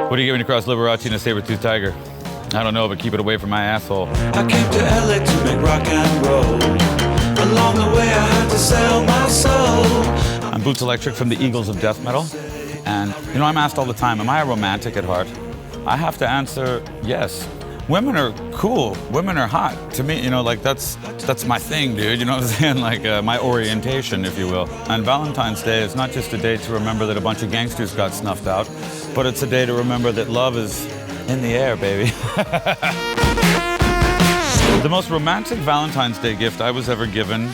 What are you giving across Liberace and a saber-toothed tiger? I don't know, but keep it away from my asshole. I came to LA to make rock and roll. Along the way I had to sell my soul. I'm Boots Electric from the Eagles of Death Metal. And, you know, I'm asked all the time, am I a romantic at heart? I have to answer yes. Women are cool. Women are hot. To me, you know, like that's my thing, dude. You know what I'm saying? Like my orientation, if you will. And Valentine's Day is not just a day to remember that a bunch of gangsters got snuffed out, but it's a day to remember that love is in the air, baby. The most romantic Valentine's Day gift I was ever given,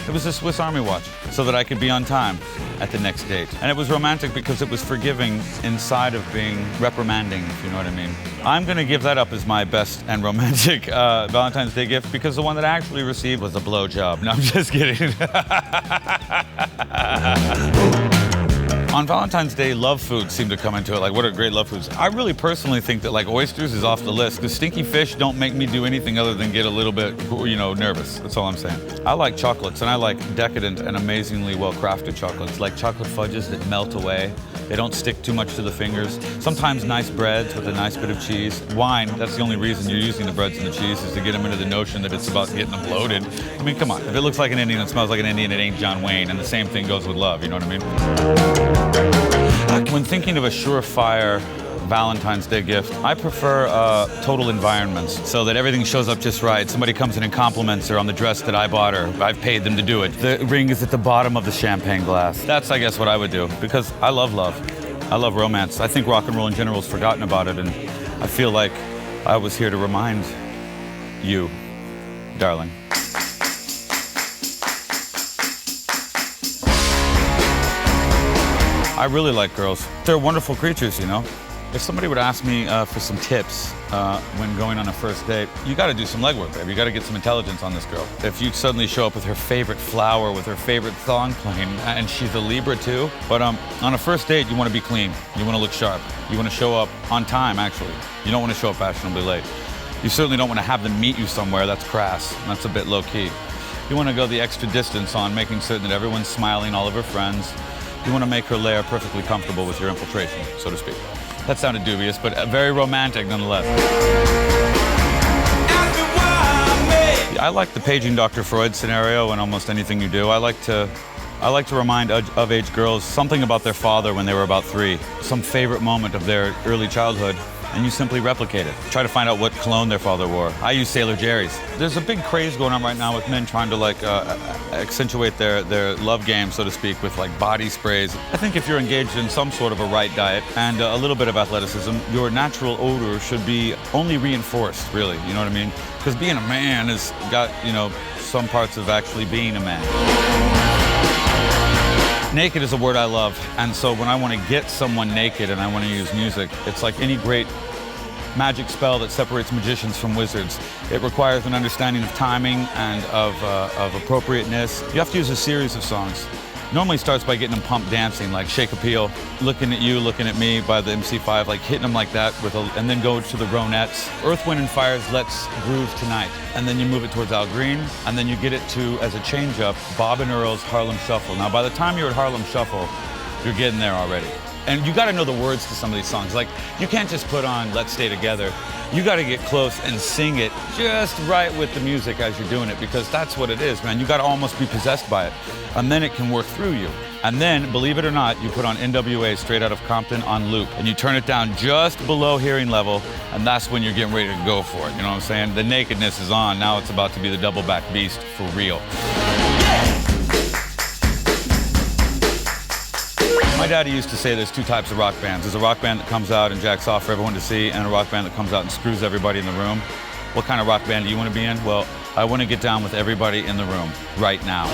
it was a Swiss Army watch, so that I could be on time at the next date. And it was romantic because it was forgiving inside of being reprimanding, if you know what I mean. I'm gonna give that up as my best and romantic Valentine's Day gift because the one that I actually received was a blowjob. No, I'm just kidding. On Valentine's Day, love foods seem to come into it. Like, what are great love foods? I really personally think that, like, oysters is off the list because stinky fish don't make me do anything other than get a little bit, you know, nervous. That's all I'm saying. I like chocolates, and I like decadent and amazingly well-crafted chocolates, like chocolate fudges that melt away. They don't stick too much to the fingers. Sometimes nice breads with a nice bit of cheese. Wine, that's the only reason you're using the breads and the cheese is to get them into the notion that it's about getting them loaded. I mean, come on. If it looks like an Indian and smells like an Indian, it ain't John Wayne, and the same thing goes with love, you know what I mean? When thinking of a surefire Valentine's Day gift, I prefer total environments so that everything shows up just right. Somebody comes in and compliments her on the dress that I bought her. I've paid them to do it. The ring is at the bottom of the champagne glass. That's, I guess, what I would do because I love love. I love romance. I think rock and roll in general has forgotten about it, and I feel like I was here to remind you, darling. I really like girls. They're wonderful creatures, you know. If somebody would ask me for some tips when going on a first date, you gotta do some legwork, baby. You gotta get some intelligence on this girl. If you suddenly show up with her favorite flower, with her favorite thong playing, and she's a Libra too, but on a first date, you wanna be clean. You wanna look sharp. You wanna show up on time, actually. You don't wanna show up fashionably late. You certainly don't wanna have them meet you somewhere. That's crass. That's a bit low-key. You wanna go the extra distance on making certain that everyone's smiling, all of her friends. You want to make her layer perfectly comfortable with your infiltration, so to speak. That sounded dubious, but very romantic nonetheless. I like the paging Dr. Freud scenario in almost anything you do. I like to remind of-age girls something about their father when they were about 3, some favorite moment of their early childhood, and you simply replicate it. Try to find out what cologne their father wore. I use Sailor Jerry's. There's a big craze going on right now with men trying to accentuate their love game, so to speak, with like body sprays. I think if you're engaged in some sort of a right diet and a little bit of athleticism, your natural odor should be only reinforced, really, you know what I mean? Because being a man has got, you know, some parts of actually being a man. Naked is a word I love, and so when I want to get someone naked and I want to use music, it's like any great magic spell that separates magicians from wizards. It requires an understanding of timing and of appropriateness. You have to use a series of songs. Normally starts by getting them pumped dancing, like Shake a Peel, Looking at You, Looking at Me by the MC5, like hitting them like that, and then go to the Ronettes. Earth, Wind & Fire's Let's Groove Tonight. And then you move it towards Al Green, and then you get it to, as a change-up, Bob and Earl's Harlem Shuffle. Now, by the time you're at Harlem Shuffle, you're getting there already. And you gotta know the words to some of these songs. Like, you can't just put on Let's Stay Together. You gotta get close and sing it just right with the music as you're doing it, because that's what it is, man. You gotta almost be possessed by it. And then it can work through you. And then, believe it or not, you put on NWA Straight Outta Compton on loop, and you turn it down just below hearing level, and that's when you're getting ready to go for it, you know what I'm saying? The nakedness is on. Now it's about to be the double-back beast for real. My daddy used to say there's 2 types of rock bands. There's a rock band that comes out and jacks off for everyone to see, and a rock band that comes out and screws everybody in the room. What kind of rock band do you want to be in? Well, I want to get down with everybody in the room right now.